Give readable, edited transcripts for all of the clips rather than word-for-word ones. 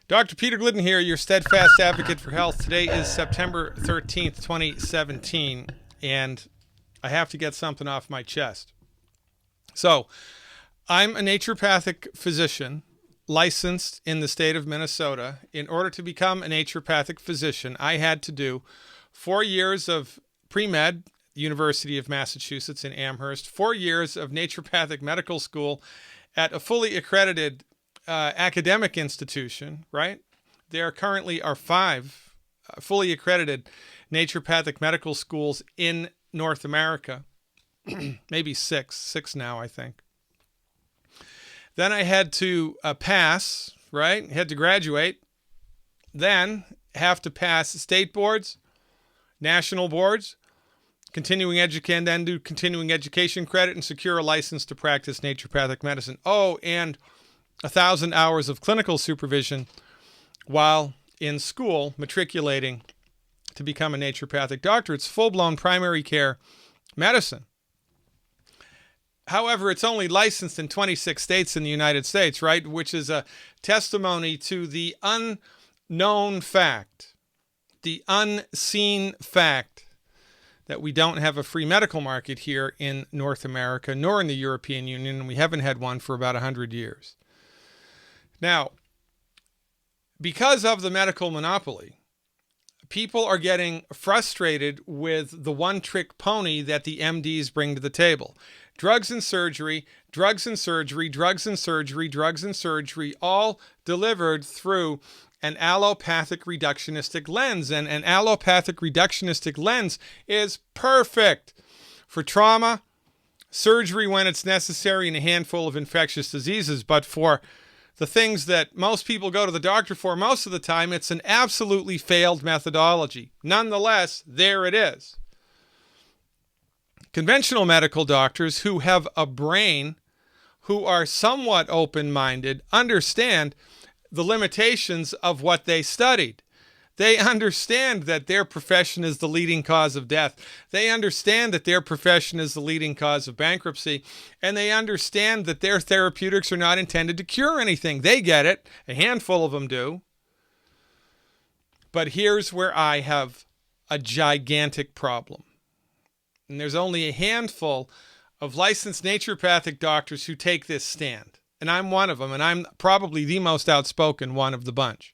Dr. Peter Glidden here, your steadfast advocate for health. Today is September 13th, 2017, and I have to get something off my chest. So, I'm a naturopathic physician licensed in the state of Minnesota. In order to become a naturopathic physician, I had to do 4 years of pre-med, University of Massachusetts in Amherst, 4 years of naturopathic medical school at a fully accredited academic institution, right? There currently are 5 fully accredited naturopathic medical schools in North America. Maybe six now, I think. Then I had to pass, right? Had to graduate. Then have to pass state boards, national boards, and then do continuing education credit and secure a license to practice naturopathic medicine. Oh, and 1,000 hours of clinical supervision while in school matriculating to become a naturopathic doctor. It's full-blown primary care medicine. However, it's only licensed in 26 states in the United States, right? Which is a testimony to the unknown fact, the unseen fact that we don't have a free medical market here in North America, nor in the European Union, and we haven't had one for about 100 years. Now, because of the medical monopoly, people are getting frustrated with the one-trick pony that the MDs bring to the table. Drugs and surgery, drugs and surgery, drugs and surgery, drugs and surgery, all delivered through an allopathic reductionistic lens. And an allopathic reductionistic lens is perfect for trauma, surgery when it's necessary, and a handful of infectious diseases. But for the things that most people go to the doctor for most of the time, it's an absolutely failed methodology. Nonetheless, there it is. Conventional medical doctors who have a brain, who are somewhat open-minded, understand the limitations of what they studied. They understand that their profession is the leading cause of death. They understand that their profession is the leading cause of bankruptcy. And they understand that their therapeutics are not intended to cure anything. They get it. A handful of them do. But here's where I have a gigantic problem. And there's only a handful of licensed naturopathic doctors who take this stand. And I'm one of them. And I'm probably the most outspoken one of the bunch.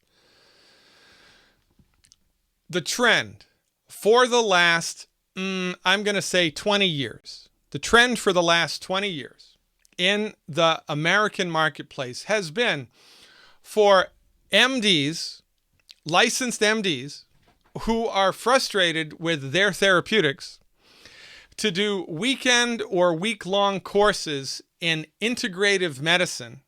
The trend for the last, I'm going to say 20 years, the trend for the last 20 years in the American marketplace has been for MDs, licensed MDs, who are frustrated with their therapeutics to do weekend or week-long courses in integrative medicine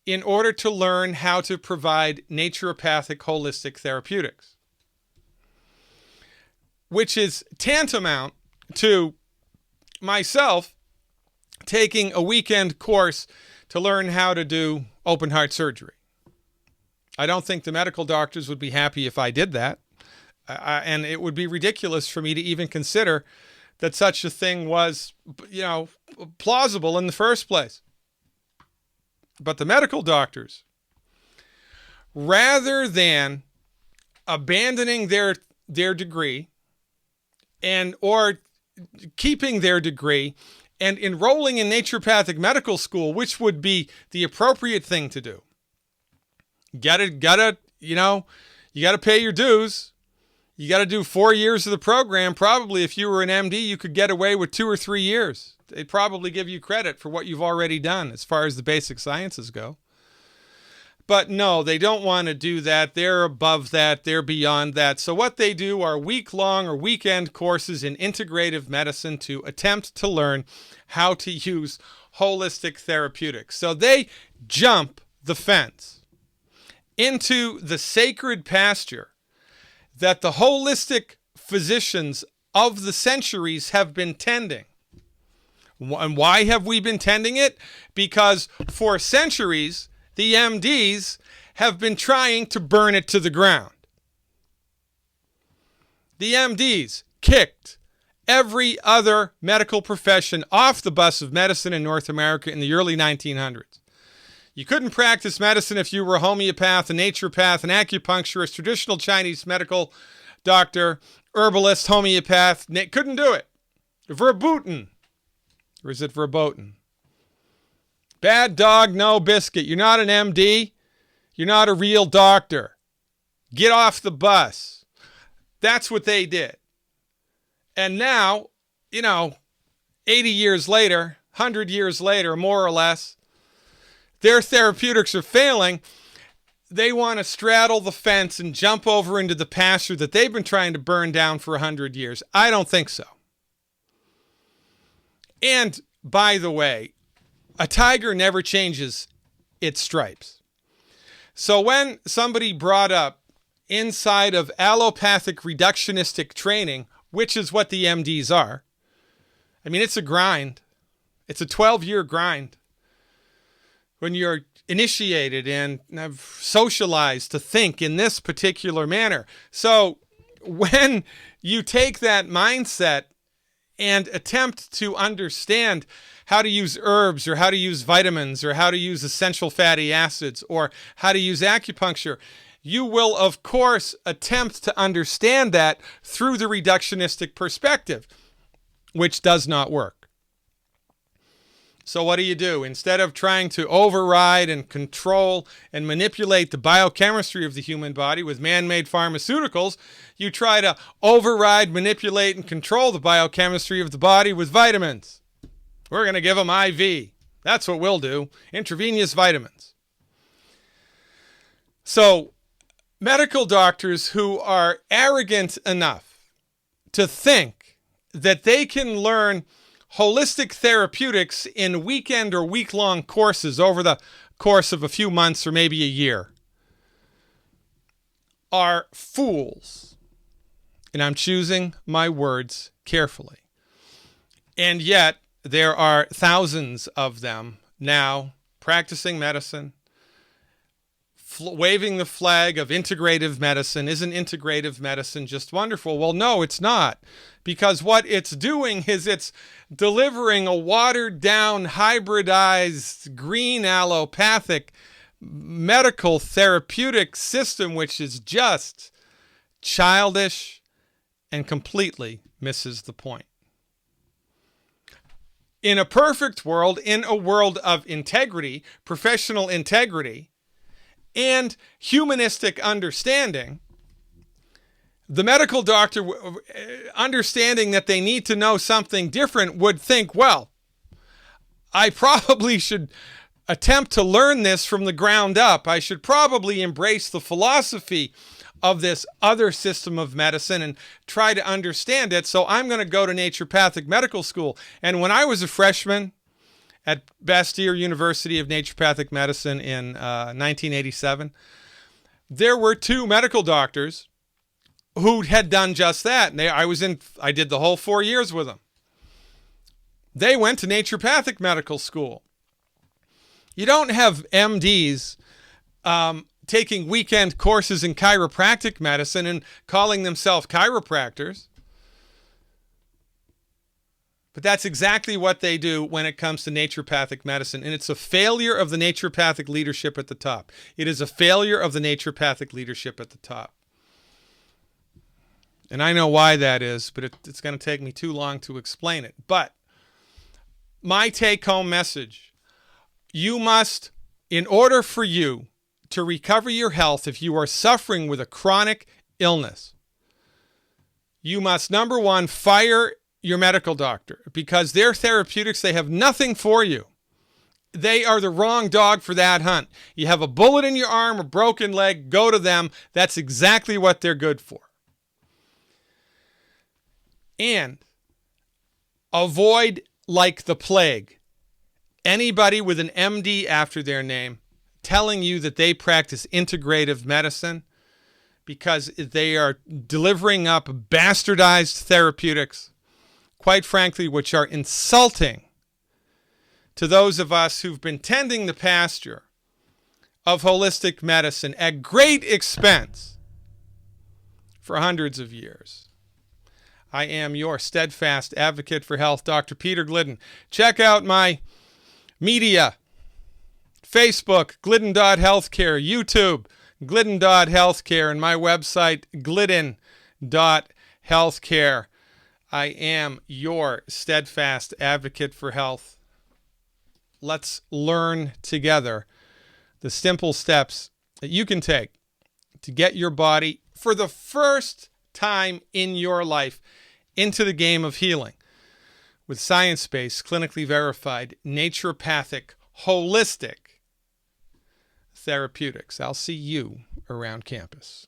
in order to learn how to provide naturopathic holistic therapeutics, which is tantamount to myself taking a weekend course to learn how to do open heart surgery. I don't think the medical doctors would be happy if I did that. And it would be ridiculous for me to even consider that such a thing was, plausible in the first place. But the medical doctors, rather than abandoning their degree, or keeping their degree and enrolling in naturopathic medical school, which would be the appropriate thing to do. You gotta pay your dues. You got to do 4 years of the program. Probably if you were an MD, you could get away with 2 or 3 years. They'd probably give you credit for what you've already done as far as the basic sciences go. But no, they don't want to do that. They're above that. They're beyond that. So what they do are week-long or weekend courses in integrative medicine to attempt to learn how to use holistic therapeutics. So they jump the fence into the sacred pasture that the holistic physicians of the centuries have been tending. And why have we been tending it? Because for centuries, the MDs have been trying to burn it to the ground. The MDs kicked every other medical profession off the bus of medicine in North America in the early 1900s. You couldn't practice medicine if you were a homeopath, a naturopath, an acupuncturist, traditional Chinese medical doctor, herbalist, homeopath. Couldn't do it. Verboten. Or is it verboten? Bad dog, no biscuit. You're not an MD. You're not a real doctor. Get off the bus. That's what they did. And now, 80 years later, 100 years later, more or less, their therapeutics are failing. They want to straddle the fence and jump over into the pasture that they've been trying to burn down for 100 years. I don't think so. And by the way, a tiger never changes its stripes. So when somebody brought up inside of allopathic reductionistic training, which is what the MDs are, I mean, it's a grind. It's a 12-year grind. When you're initiated and have socialized to think in this particular manner. So when you take that mindset and attempt to understand how to use herbs or how to use vitamins or how to use essential fatty acids or how to use acupuncture, you will, of course, attempt to understand that through the reductionistic perspective, which does not work. So what do? Instead of trying to override and control and manipulate the biochemistry of the human body with man-made pharmaceuticals, you try to override, manipulate, and control the biochemistry of the body with vitamins. We're going to give them IV. That's what we'll do. Intravenous vitamins. So medical doctors who are arrogant enough to think that they can learn holistic therapeutics in weekend or week-long courses over the course of a few months or maybe a year are fools. And I'm choosing my words carefully. And yet, there are thousands of them now practicing medicine, waving the flag of integrative medicine. Isn't integrative medicine just wonderful? Well, no, it's not. Because what it's doing is it's delivering a watered-down, hybridized, green allopathic medical therapeutic system, which is just childish and completely misses the point. In a perfect world, in a world of integrity, professional integrity, and humanistic understanding, the medical doctor, understanding that they need to know something different, would think, well, I probably should attempt to learn this from the ground up. I should probably embrace the philosophy of this other system of medicine and try to understand it. So I'm going to go to naturopathic medical school. And when I was a freshman at Bastyr University of Naturopathic Medicine in 1987, there were two medical doctors who had done just that. And I did the whole 4 years with them. They went to naturopathic medical school. You don't have MDs taking weekend courses in chiropractic medicine and calling themselves chiropractors. But that's exactly what they do when it comes to naturopathic medicine. And it's a failure of the naturopathic leadership at the top. It is a failure of the naturopathic leadership at the top. And I know why that is, but it's going to take me too long to explain it. But my take-home message, you must, in order for you to recover your health, if you are suffering with a chronic illness, you must, number one, fire your medical doctor, because their therapeutics, they have nothing for you. They are the wrong dog for that hunt. You have a bullet in your arm, a broken leg, go to them. That's exactly what they're good for. And avoid, like the plague, anybody with an MD after their name telling you that they practice integrative medicine, because they are delivering up bastardized therapeutics, quite frankly, which are insulting to those of us who've been tending the pasture of holistic medicine at great expense for hundreds of years. I am your steadfast advocate for health, Dr. Peter Glidden. Check out my media, Facebook, Glidden.healthcare. YouTube, Glidden.healthcare. And my website, Glidden.healthcare. I am your steadfast advocate for health. Let's learn together the simple steps that you can take to get your body, for the first time in your life, into the game of healing with science-based, clinically verified, naturopathic, holistic therapeutics. I'll see you around campus.